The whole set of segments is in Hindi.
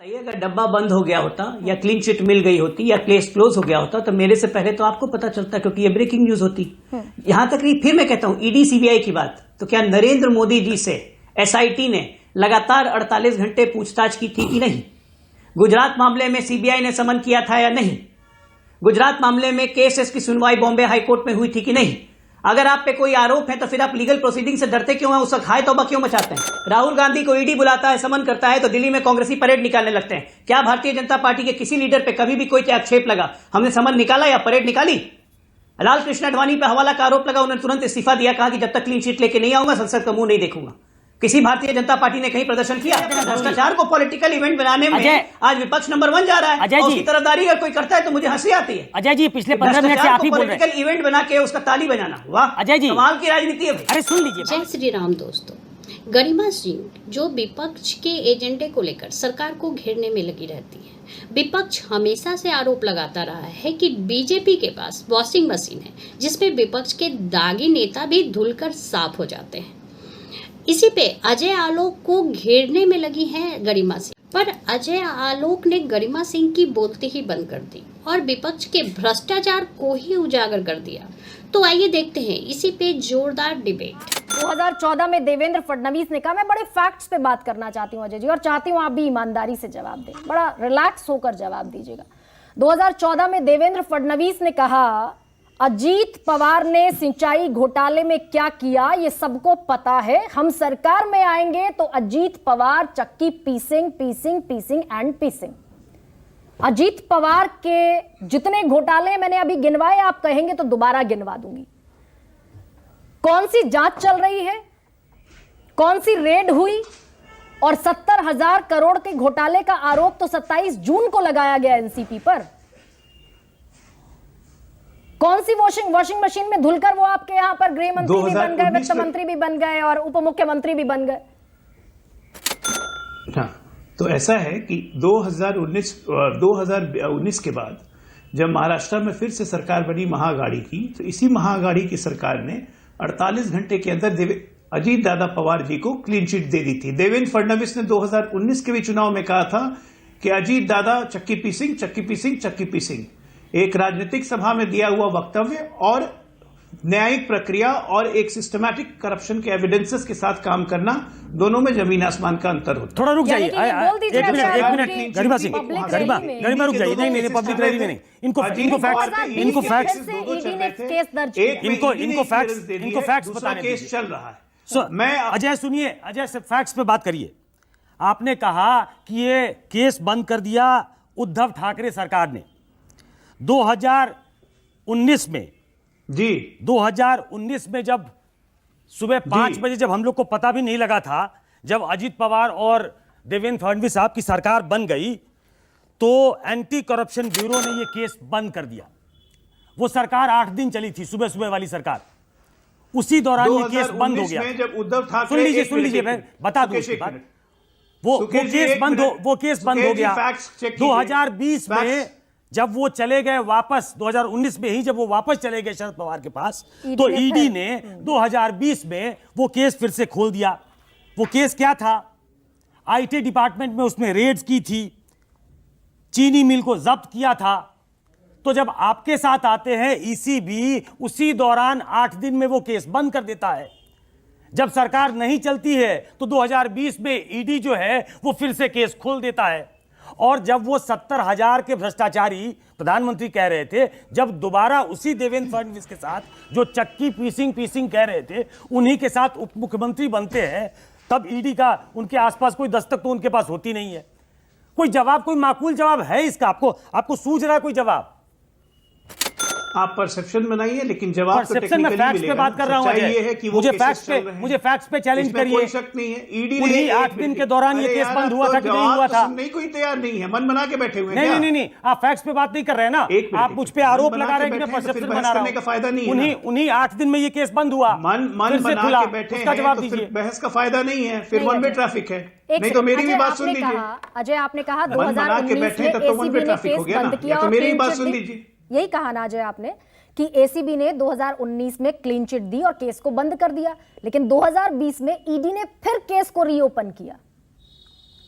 ये अगर डब्बा बंद हो गया होता या क्लीन चिट मिल गई होती या केस क्लोज हो गया होता तो मेरे से पहले तो आपको पता चलता, क्योंकि ये ब्रेकिंग न्यूज होती। यहां तक फिर मैं कहता हूं ईडी सीबीआई की बात, तो क्या नरेंद्र मोदी जी से एसआईटी ने लगातार 48 घंटे पूछताछ की थी कि नहीं? गुजरात मामले में सीबीआई ने समन किया था या नहीं? गुजरात मामले में केस की सुनवाई बॉम्बे हाईकोर्ट में हुई थी कि नहीं? अगर आप पे कोई आरोप है तो फिर आप लीगल प्रोसीडिंग से डरते क्यों हैं? उस वक्त हाय तौबा क्यों मचाते हैं? राहुल गांधी को ईडी बुलाता है, समन करता है तो दिल्ली में कांग्रेसी परेड निकालने लगते हैं। क्या भारतीय जनता पार्टी के किसी लीडर पे कभी भी कोई आक्षेप लगा, हमने समन निकाला या परेड निकाली? लाल कृष्ण आडवाणी पे हवाला का आरोप लगा, उन्होंने तुरंत इस्तीफा दिया, कहा कि जब तक क्लीन शीट लेके नहीं आऊंगा संसद का मुंह नहीं देखूंगा। किसी भारतीय जनता पार्टी ने कहीं प्रदर्शन किया? भ्रष्टाचार को पॉलिटिकल इवेंट बनाने में आज विपक्ष नंबर 1 जा रहा है। अजय जी, उसकी तरफदारी अगर कोई करता है तो मुझे हंसी आती है। अजय जी, पिछले 15 मिनट से आप ही बोल रहे हैं। पॉलिटिकल इवेंट बना के उसका ताली बजाना, वाह अजय जी, कमाल की राजनीति है। अरे सुन लीजिए। जय श्री राम दोस्तों। गरिमा सिंह जो विपक्ष के एजेंडे को लेकर सरकार को घेरने में लगी रहती है। विपक्ष हमेशा से आरोप लगाता रहा है कि बीजेपी के पास वॉशिंग मशीन है जिसमें विपक्ष के दागी नेता भी धुलकर साफ हो जाते हैं। इसी पे अजय आलोक को घेरने में लगी है गरिमा सिंह, पर अजय आलोक ने गरिमा सिंह की बोलती ही बंद कर दी और विपक्ष के भ्रष्टाचार को ही उजागर कर दिया। तो आइए देखते हैं इसी पे जोरदार डिबेट। 2014 में देवेंद्र फडणवीस ने कहा, मैं बड़े फैक्ट्स पे बात करना चाहती हूँ अजय जी, और चाहती हूँ आप भी ईमानदारी से जवाब दें, बड़ा रिलैक्स होकर जवाब दीजिएगा। 2014 में देवेंद्र फडणवीस ने कहा, अजीत पवार ने सिंचाई घोटाले में क्या किया ये सबको पता है, हम सरकार में आएंगे तो अजीत पवार चक्की पीसिंग पीसिंग पीसिंग एंड पीसिंग। अजीत पवार के जितने घोटाले मैंने अभी गिनवाए, आप कहेंगे तो दोबारा गिनवा दूंगी। कौन सी जांच चल रही है, कौन सी रेड हुई, और 70,000 करोड़ के घोटाले का आरोप तो 27 जून को लगाया गया एनसीपी पर। कौन सी वॉशिंग मशीन में धुलकर वो आपके यहां पर गृह मंत्री भी बन गए, वित्त मंत्री भी बन गए और उप मुख्यमंत्री भी बन गए। हाँ, तो ऐसा है कि 2019 के बाद जब महाराष्ट्र में फिर से सरकार बनी महाअघाड़ी की, तो इसी महाअघाड़ी की सरकार ने 48 घंटे के अंदर अजीत दादा पवार जी को क्लीन चिट दे दी थी। देवेंद्र फडणवीस ने 2019 के भी चुनाव में कहा था कि अजीत दादा चक्की पीसिंग चक्की पीसिंग चक्की पीसिंग। एक राजनीतिक सभा में दिया हुआ वक्तव्य और न्यायिक प्रक्रिया और एक सिस्टमैटिक करप्शन के एविडेंसेस के साथ काम करना, दोनों में जमीन आसमान का अंतर होता है। थोड़ा रुक जाइए, एक मिनट गरिमा सिंह, गरिमा रुक जाइए। नहीं, पब्लिक रैली में नहीं, इनको फैक्ट्स बताने दीजिए। केस चल रहा है। मैं अजय सुनिए, अजय से फैक्ट्स पे बात करिए। आपने कहा कि ये केस बंद कर दिया उद्धव ठाकरे सरकार ने 2019 में। जी 2019 में जब सुबह 5 बजे, जब हम लोग को पता भी नहीं लगा था, जब अजीत पवार और देवेंद्र फडणवीस साहब की सरकार बन गई, तो एंटी करप्शन ब्यूरो ने ये केस बंद कर दिया। वो सरकार 8 दिन चली थी, सुबह सुबह वाली सरकार। उसी दौरान ये केस बंद हो गया। जब उद्धव ठाकरे, सुन लीजिए, मैं बता दूं उसके बाद। वो केस बंद हो गया 2020 में। जब वो चले गए वापस 2019 में ही, जब वो वापस चले गए शरद पवार के पास, तो ईडी ने 2020 में वो केस फिर से खोल दिया। वो केस क्या था? आईटी डिपार्टमेंट में उसमें रेड्स की थी, चीनी मिल को जब्त किया था। तो जब आपके साथ आते हैं ईसीबी, उसी दौरान 8 दिन में वो केस बंद कर देता है। जब सरकार नहीं चलती है तो 2020 में ईडी जो है वो फिर से केस खोल देता है। और जब वो 70,000 के भ्रष्टाचारी प्रधानमंत्री कह रहे थे, जब दोबारा उसी देवेंद्र फडणवीस के साथ जो चक्की पीसिंग कह रहे थे, उन्हीं के साथ उप मुख्यमंत्री बनते हैं, तब ईडी का उनके आसपास कोई दस्तक तो उनके पास होती नहीं है। कोई जवाब, कोई माकूल जवाब है इसका? आपको सूझ रहा है कोई जवाब? आप परसेप्शन बनाइए, लेकिन जवाब तो परसेप्शन में फैक्ट्स पे बात कर रहा हूं। ये है कि मुझे फैक्ट्स पे चैलेंज करिए। कोई शक नहीं है। ईडी ने 8 दिन के दौरान ये केस बंद हुआ था कि नहीं हुआ था? नहीं, कोई तैयार नहीं है, मन बना के बैठे हुए हैं। नहीं, आप फैक्ट्स पे बात नहीं कर रहे हैं ना, आप मुझ पे आरोप लगा रहे हैं कि मैं परसेप्शन बना रहा हूं। का फायदा नहीं। उन्हीं 8 दिन में ये केस बंद हुआ, मन बना के बैठे, उसका जवाब दीजिए। बहस का फायदा नहीं है, फिर वन वे ट्रैफिक है। नहीं तो मेरी भी बात सुन लीजिए। अजय, आपने कहा 2019 में एसीबी ने केस बंद किया, तो मेरी बात सुन लीजिए। यही कहा ना अजय आपने कि एसीबी ने 2019 में क्लीन चिट दी और केस को बंद कर दिया, लेकिन 2020 में ईडी ने फिर केस को रीओपन किया।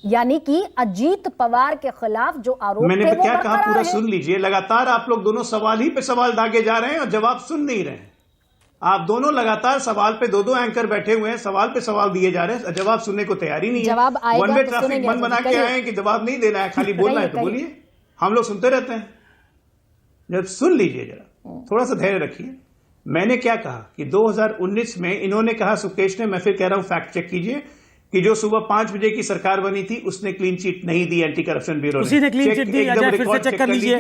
यानी कि अजीत पवार के खिलाफ जो आरोप मैंने थे तो वो क्या कहा, बरकरार पूरा है। सुन लीजिए। लगातार आप लोग दोनों सवाल ही पे सवाल दागे जा रहे हैं और जवाब सुन नहीं रहे हैं। आप दोनों लगातार सवाल पे दो एंकर बैठे हुए हैं, सवाल पे सवाल दिए जा रहे हैं, जवाब सुनने को तैयारी नहीं है। जवाब आएगा वन वे तो ट्रैफिक सुनेंगे, मन बना के कहिए। आए हैं कि जवाब नहीं देना है, खाली बोलना है तो कहिए, बोलिए। हम लोग सुनते रहते हैं। जब सुन लीजिए जरा, थोड़ा सा धैर्य रखिए। मैंने क्या कहा कि 2019 में इन्होंने कहा, सुकेश ने, मैं फिर कह रहा हूं फैक्ट चेक कीजिए, कि जो सुबह 5 बजे की सरकार बनी थी उसने क्लीन चिट नहीं दी एंटी करप्शन ब्यूरो उसी ने क्लीन चिट दी। अजय, फिर से चेक कर लीजिए।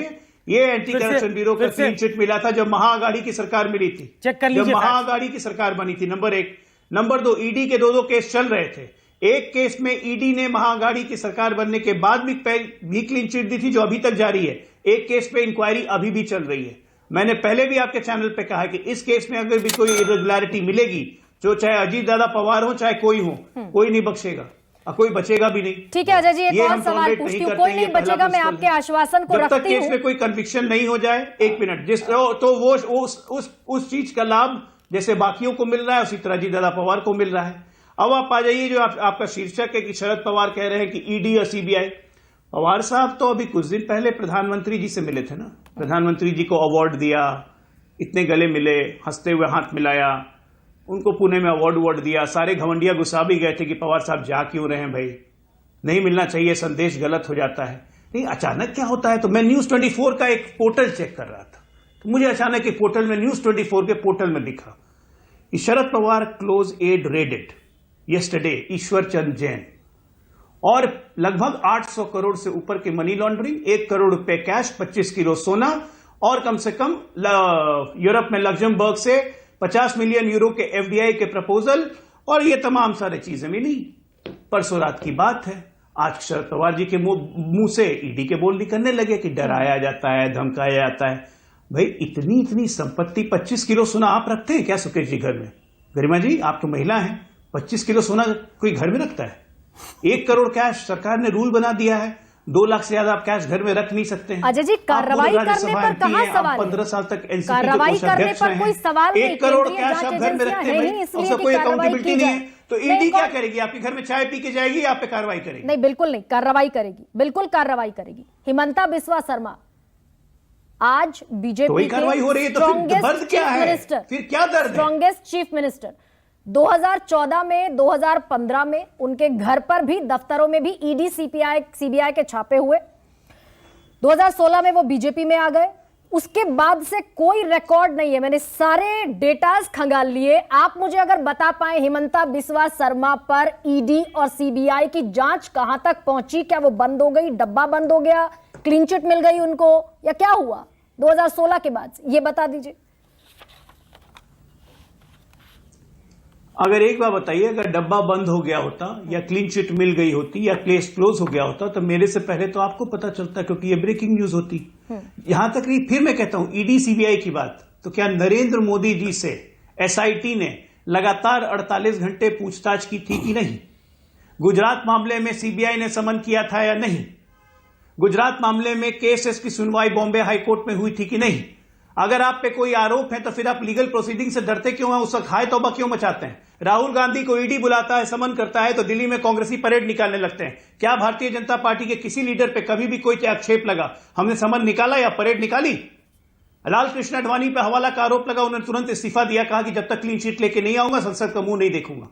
ये एंटी फिर से- करप्शन ब्यूरो का फिर से- क्लीन चिट मिला था जब महाअघाड़ी की सरकार मिली थी। चेक कर जब लीजिए महाअघाड़ी की सरकार बनी थी, नंबर 1। नंबर 2, ईडी के दो केस चल रहे थे। एक केस में ईडी ने महाअघाड़ी की सरकार बनने के बाद भी क्लीन चिट दी थी, जो अभी तक जारी है। एक केस पे इंक्वायरी अभी भी चल रही है। मैंने पहले भी आपके चैनल पे कहा कि इस केस में अगर भी कोई इरेगुलरिटी मिलेगी, जो चाहे अजीत दादा पवार हो चाहे कोई हो, कोई नहीं बख्शेगा और कोई बचेगा भी नहीं। ठीक है अजय जी, एक ये और हम सवाल tolerate पूछती नहीं हूँ। करते, कोई ये नहीं पहला बचेगा, मैं principle आपके है। आश्वासन को जब तक रखती केस हूँ। में कोई कन्विक्शन नहीं हो जाए, एक मिनट, तो वो उस चीज का लाभ जैसे बाकियों को मिल रहा है, उसी तरह अजीत दादा पवार को मिल रहा है। अब आप आ जाइए, जो आपका शीर्षक है कि शरद पवार कह रहे हैं कि ईडी और सीबीआई। पवार साहब तो अभी कुछ दिन पहले प्रधानमंत्री जी से मिले थे ना। प्रधानमंत्री जी को अवार्ड दिया, इतने गले मिले, हंसते हुए हाथ मिलाया, उनको पुणे में अवार्ड दिया। सारे घमंडिया गुस्सा भी गए थे कि पवार साहब जा क्यों रहे हैं भाई, नहीं मिलना चाहिए, संदेश गलत हो जाता है। नहीं, अचानक क्या होता है। तो मैं न्यूज 24 का एक पोर्टल चेक कर रहा था, तो मुझे अचानक एक पोर्टल में, न्यूज 24 के पोर्टल में दिखा कि Sharad Pawar close aide raided yesterday, Ishwar Chand Jain, और लगभग 800 करोड़ से ऊपर के मनी लॉन्ड्रिंग, 1 करोड़ रुपए कैश, 25 किलो सोना, और कम से कम यूरोप में लग्जमबर्ग से 50 मिलियन यूरो के एफडीआई के प्रपोजल, और ये तमाम सारी चीजें मिली। परसों रात की बात है, आज शरद पवार जी के मुंह से ईडी के बोल निकलने लगे कि डराया जाता है, धमकाया जाता है। भाई इतनी संपत्ति, 25 किलो सोना आप रखते हैं क्या सुकेश जी घर में? गरिमा जी, आप तो महिला हैं, 25 किलो सोना कोई घर में रखता है? 1 करोड़ कैश, सरकार ने रूल बना दिया है, 2 लाख से ज्यादा आप कैश घर में रख नहीं सकते हैं। अजय जी, कार्रवाई करने पर कहाँ सवाल है? 15 साल तक एनसीपी के कार्रवाई करने कोषाध्यक्ष पर रहे कोई हैं। सवाल नहीं, 1 करोड़ केंद्रीय कैश जांच आप घर में एजेंसियां रखते हैं हैं, ही, इसलिए उसका कि कोई कार्रवाई अकाउंटेबिलिटी की नहीं जाए। है। तो नहीं, ईडी क्या कौन- करेगी? आपके घर में चाय पी के जाएगी या आप पे कार्रवाई करेगी? नहीं, बिल्कुल नहीं, कार्रवाई करेगी, बिल्कुल कार्रवाई करेगी। हिमंता बिस्वा शर्मा आज तो बीजेपी वही कार्रवाई हो रही है, तो फिर दर्द क्या है? फिर क्या दर्द है? स्ट्रॉन्गेस्ट चीफ मिनिस्टर 2014 में, 2015 में उनके घर पर भी, दफ्तरों में भी ईडी सीबीआई के छापे हुए। 2016 में वो बीजेपी में आ गए, उसके बाद से कोई रिकॉर्ड नहीं है। मैंने सारे डेटाज खंगाल लिए। आप मुझे अगर बता पाए हिमंता बिस्वा शर्मा पर ईडी और सीबीआई की जांच कहां तक पहुंची? क्या वो बंद हो गई, डब्बा बंद हो गया, क्लीन चिट मिल गई उनको, या क्या हुआ 2016 के बाद से? ये बता दीजिए। अगर एक बार बताइए, अगर डब्बा बंद हो गया होता या क्लीन चिट मिल गई होती या केस क्लोज हो गया होता तो मेरे से पहले तो आपको पता चलता, क्योंकि ये ब्रेकिंग न्यूज होती। यहां तक नहीं, फिर मैं कहता हूं ईडी सीबीआई की बात, तो क्या नरेंद्र मोदी जी से एसआईटी ने लगातार 48 घंटे पूछताछ की थी कि नहीं? गुजरात मामले में सीबीआई ने समन किया था या नहीं? गुजरात मामले में केसेस की सुनवाई बॉम्बे हाईकोर्ट में हुई थी कि नहीं? अगर आप पे कोई आरोप है तो फिर आप लीगल प्रोसीडिंग से डरते क्यों हैं? उस वक्त हाय तौबा क्यों मचाते हैं? राहुल गांधी को ईडी बुलाता है, समन करता है, तो दिल्ली में कांग्रेसी परेड निकालने लगते हैं। क्या भारतीय जनता पार्टी के किसी लीडर पे कभी भी कोई आक्षेप लगा, हमने समन निकाला या परेड निकाली? लाल कृष्ण आडवाणी पे हवाला का आरोप लगा, उन्होंने तुरंत इस्तीफा दिया, कहा कि जब तक क्लीन चिट लेके नहीं आऊंगा संसद का मुंह नहीं देखूंगा।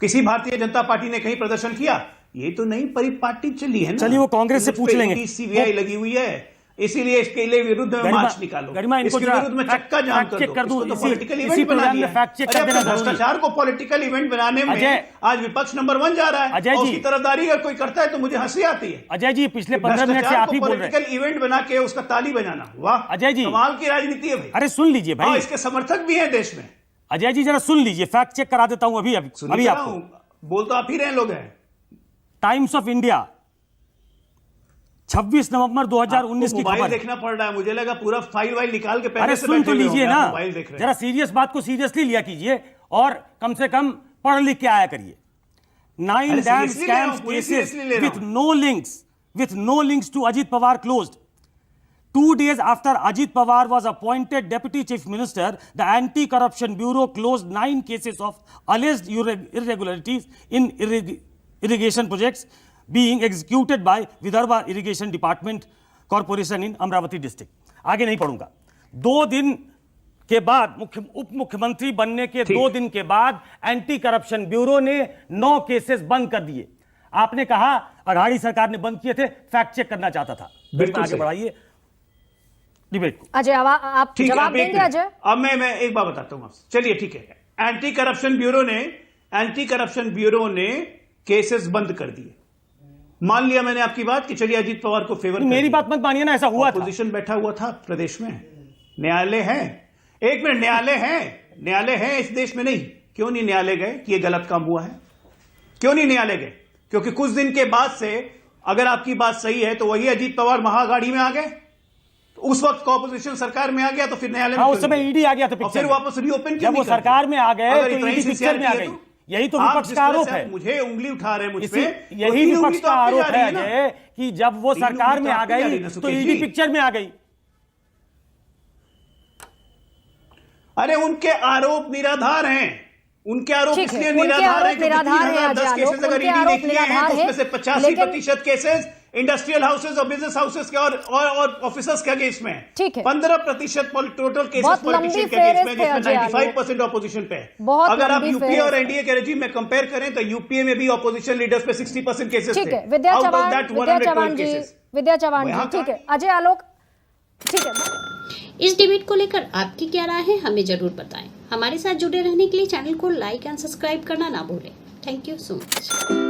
किसी भारतीय जनता पार्टी ने कहीं प्रदर्शन किया? ये तो नई परिपाटी चली है ना। चलिए, वो कांग्रेस से पूछ लेंगे। सीबीआई लगी हुई है, इसीलिए इसके लिए विरुद्ध में मार्च निकालो, गरिमा, इनको इसके विरुद्ध में चक्का जाम कर दो। कर दूं, इसको तो इसी पॉलिटिकल इसी इवेंट बना प्रोग्राम में दिया। फैक्ट चेक कर देना जरूरी है। भ्रष्टाचार को पॉलिटिकल इवेंट बनाने में अजय, आज विपक्ष नंबर 1 जा रहा है। अजय और जी, उसकी तरफदारी अगर कोई करता है तो मुझे हंसी आती है। अजय जी, पिछले 15 मिनट से आप ही बोल रहे हैं। पॉलिटिकल इवेंट बना के उसका ताली बजाना, वाह अजय जी, कमाल की राजनीति है भाई। अरे सुन लीजिए हाँ, भाई, इसके समर्थक भी हैं देश में। अजय जी जरा सुन लीजिए, फैक्ट चेक करा देता हूं अभी आपको। बोल तो आप ही रहे लोग हैं। टाइम्स ऑफ इंडिया 26 नवंबर 2019 की मोबाइल खबर। देखना पड़ रहा है, मुझे लगा पूरा फाइल वाइल निकाल के पहले अरे से सुन तो बैठे हुए लीजिए होंगे, ना, आप मोबाइल देख रहे हैं। जरा सीरियस बात को सीरियसली लिया कीजिए और कम से कम पढ़ लिख के आया करिए। 9 अरे डैम seriously ले रहा हूं, स्कैम पूरी केसेस seriously ले रहा with no links to Ajit Pawar closed. 2 days after Ajit Pawar was appointed Deputy Chief Minister, the Anti-Corruption Bureau closed 9 cases of alleged irregularities in irrigation projects being executed by Vidarbha Irrigation Department Corporation in Amravati district. आगे नहीं पढ़ूंगा। 2 दिन के बाद उप मुख्यमंत्री बनने के 2 दिन के बाद एंटी करप्शन ब्यूरो ने 9 केसेस बंद कर दिए। आपने कहा अघाड़ी सरकार ने बंद किए थे, फैक्ट चेक करना चाहता था। बिल्कुल आगे बढ़ाइए डिबेट को। अजय आप जवाब देंगे अजय? अब मैं एक बात बताता हूं आपसे। चलिए ठीक है, एंटी करप्शन ब्यूरो ने केसेस बंद कर दिए। मान लिया मैंने आपकी बात कि चलिए अजीत पवार को फेवर, मेरी बात मत मानिए ना, ऐसा हुआ था। पोजीशन बैठा हुआ था प्रदेश में, न्यायालय है, एक मिनट, न्यायालय है इस देश में नहीं। क्यों नहीं न्यायालय गए कि यह गलत काम हुआ है? क्यों नहीं न्यायालय गए? क्योंकि कुछ दिन के बाद से अगर आपकी बात सही है तो वही अजीत पवार महाअघाड़ी में आ गए, उस वक्त ऑपोजिशन सरकार में आ गया, तो फिर न्यायालय में उस समय ईडी आ गया था पिक्चर, फिर वापस रीओपन जब वो सरकार में आ गए तो ईडी पिक्चर में आ गई। यही तो विपक्ष का आरोप है। मुझे उंगली उठा रहे मुझ पे, यही विपक्ष का आरोप है अजय कि जब वो सरकार में आ गई तो ईडी पिक्चर में आ गई। अरे उनके आरोप निराधार हैं, उनके आरोप इसलिए निराधार हैं क्योंकि 3010 केसेस अगर ईडी ने किए हैं तो उसमें से 85% केसेस इंडस्ट्रियल हाउसेज और बिजनेस हाउसेज के और ऑफिसर्स के अगेंस्ट में, 15% टोटल केसेस पॉलिटिशियन के अगेंस्ट में, जिसमें 95% ऑपोजिशन पे है। अगर आप यूपीए और एनडीए के रेजिम में कंपेयर करें तो यूपीए में भी ऑपोजिशन लीडर्स पे 60% केसेस थे। विद्या चव्हाण जी, ठीक है। अजय आलोक, ठीक है। इस डिबेट को लेकर आपकी क्या राय है, हमें जरूर बताएं। हमारे साथ जुड़े रहने के लिए चैनल को लाइक एंड सब्सक्राइब करना ना भूलें। Thank you so much.